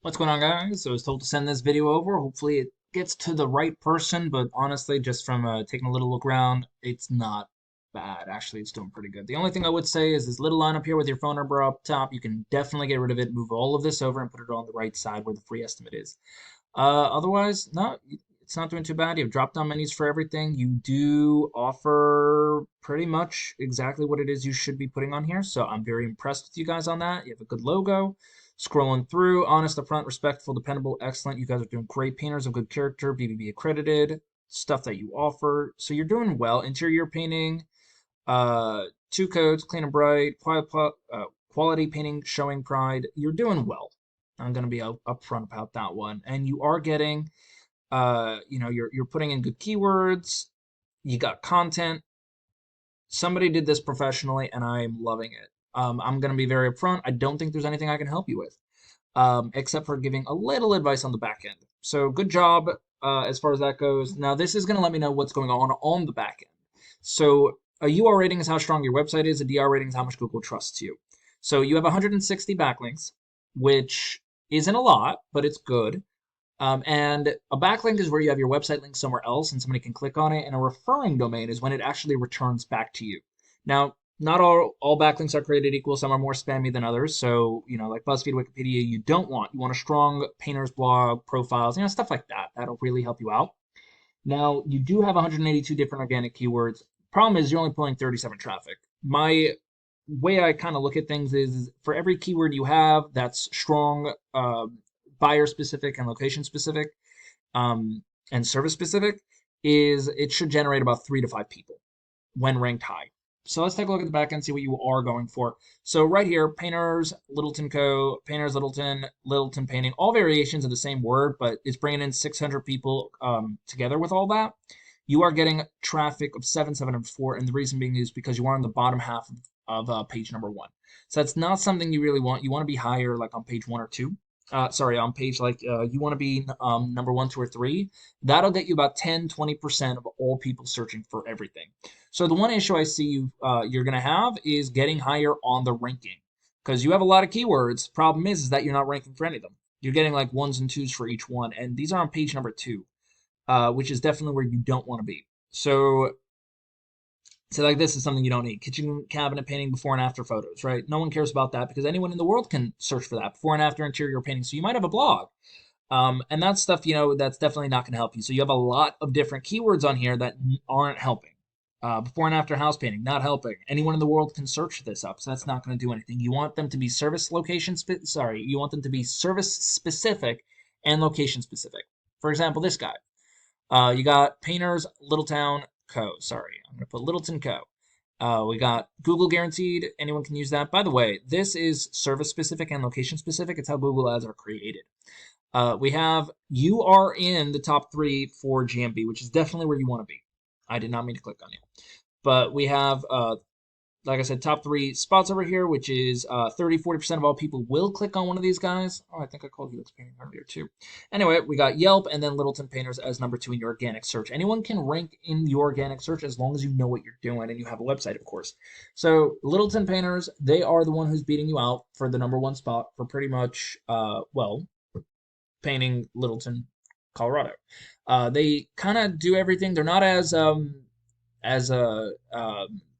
What's going on, guys? So I was told to send this video over. Hopefully it gets to the right person, but honestly, just from taking a little look around, it's not bad. Actually, it's doing pretty good. The only thing I would say is this little line up here with your phone number up top. You can definitely get rid of it, move all of this over, and put it on the right side where the free estimate is. Otherwise, no, it's not doing too bad. You have drop-down menus for everything. You do offer pretty much exactly what it is you should be putting on here. So I'm very impressed with you guys on that. You have a good logo. Scrolling through, honest, upfront, respectful, dependable, excellent. You guys are doing great. Painters of good character, BBB accredited, stuff that you offer. So you're doing well. Interior painting, two codes, clean and bright, quality painting, showing pride. You're doing well. I'm gonna be upfront about that one. And you are getting, you're putting in good keywords. You got content. Somebody did this professionally, and I'm loving it. I'm gonna be very upfront. I don't think there's anything I can help you with, except for giving a little advice on the back end. So good job as far as that goes. Now this is gonna let me know what's going on the back end. So a UR rating is how strong your website is. A DR rating is how much Google trusts you. So you have 160 backlinks, which isn't a lot, but it's good. And a backlink is where you have your website link somewhere else and somebody can click on it. And a referring domain is when it actually returns back to you. Now, not all backlinks are created equal. Some are more spammy than others. So, like BuzzFeed, Wikipedia, you don't want. You want a strong painter's blog, profiles, stuff like that. That'll really help you out. Now, you do have 182 different organic keywords. Problem is, you're only pulling 37 traffic. My way I kind of look at things is for every keyword you have that's strong, buyer specific and location specific, and service specific, is it should generate about 3 to 5 people when ranked high. So let's take a look at the back end, see what you are going for. So right here, Painters, Littleton Co., Painters, Littleton, Littleton Painting, all variations of the same word, but it's bringing in 600 people together with all that. You are getting traffic of 774, and the reason being is because you are on the bottom half of page number 1. So that's not something you really want. You want to be higher, like on page 1 or 2. On page you want to be number 1, 2, or 3. That'll get you about 10-20% of all people searching for everything. So the one issue I see you're going to have is getting higher on the ranking because you have a lot of keywords. Problem is that you're not ranking for any of them. You're getting like 1s and 2s for each one, and these are on page number 2, which is definitely where you don't want to be. So like this is something you don't need. Kitchen cabinet painting before and after photos, right? No one cares about that because anyone in the world can search for that. Before and after interior painting. So you might have a blog. And that stuff, that's definitely not going to help you. So you have a lot of different keywords on here that aren't helping. Before and after house painting, not helping. Anyone in the world can search this up, so that's not going to do anything. You want them to be you want them to be service specific and location specific. For example, this guy. You got Painters Littletown Co. Sorry, I'm going to put Littleton Co. We got Google guaranteed. Anyone can use that. By the way, this is service specific and location specific. It's how Google ads are created. We have you are in the top 3 for GMB, which is definitely where you want to be. I did not mean to click on you. But we have like I said, top 3 spots over here, which is 30-40% of all people will click on one of these guys. Oh, I think I called Helix Painting earlier too. Anyway, we got Yelp and then Littleton Painters as number 2 in your organic search. Anyone can rank in your organic search as long as you know what you're doing and you have a website, of course. So Littleton Painters, they are the one who's beating you out for the number 1 spot for pretty much, painting Littleton, Colorado. They kind of do everything. They're not as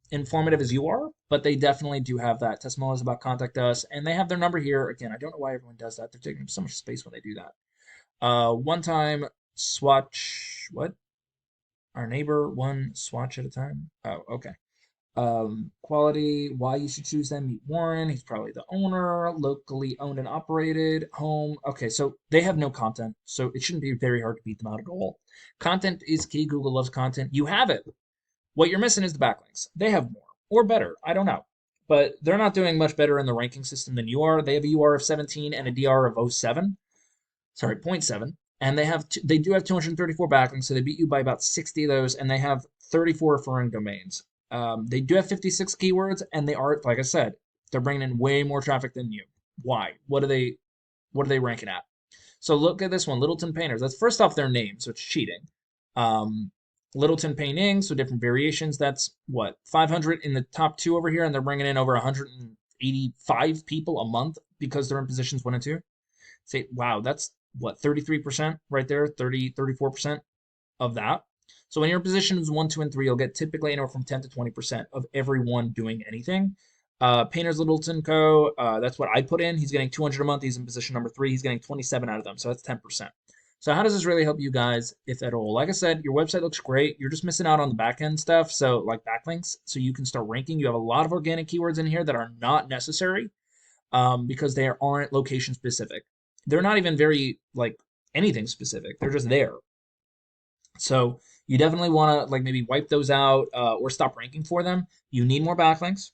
informative as you are, but they definitely do have that. Testimonials about contact us, and they have their number here. Again, I don't know why everyone does that. They're taking up so much space when they do that. One time swatch, what? Our neighbor, one swatch at a time. Oh, okay. Quality, why you should choose them. Meet Warren. He's probably the owner. Locally owned and operated. Home. Okay, so they have no content, so it shouldn't be very hard to beat them out at all. Content is key. Google loves content. You have it. What you're missing is the backlinks. They have more or better. I don't know. But they're not doing much better in the ranking system than you are. They have a UR of 17 and a DR of 07. Sorry, 0.7. And they do have 234 backlinks, so they beat you by about 60 of those, and they have 34 referring domains. They do have 56 keywords, and they are, like I said, they're bringing in way more traffic than you. Why? What are they ranking at? So look at this one, Littleton Painters. That's first off their name, so it's cheating. Littleton Painting, so different variations. That's what, 500 in the top 2 over here, and they're bringing in over 185 people a month because they're in positions 1 and 2. Say, wow, that's what, 33% right there, 34% of that. So when your positions 1, 2, and 3, you'll get typically anywhere from 10 to 20% of everyone doing anything. Painter's Littleton Co. That's what I put in. He's getting 200 a month. He's in position number 3. He's getting 27 out of them. So that's 10%. So how does this really help you guys, if at all? Like I said, your website looks great. You're just missing out on the back end stuff. So like backlinks, so you can start ranking. You have a lot of organic keywords in here that are not necessary because they aren't location specific. They're not even very like anything specific. They're just there. So you definitely want to like maybe wipe those out or stop ranking for them. You need more backlinks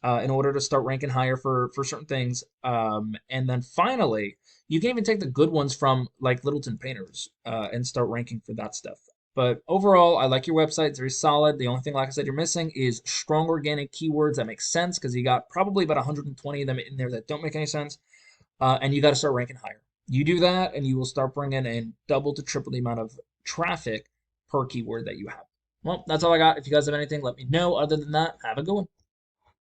in order to start ranking higher for certain things. And then finally, you can even take the good ones from like Littleton Painters and start ranking for that stuff. But overall, I like your website. It's very solid. The only thing, like I said, you're missing is strong organic keywords that make sense because you got probably about 120 of them in there that don't make any sense. And you got to start ranking higher. You do that, and you will start bringing in double to triple the amount of traffic per keyword that you have. Well, that's all I got. If you guys have anything, let me know. Other than that, have a good one.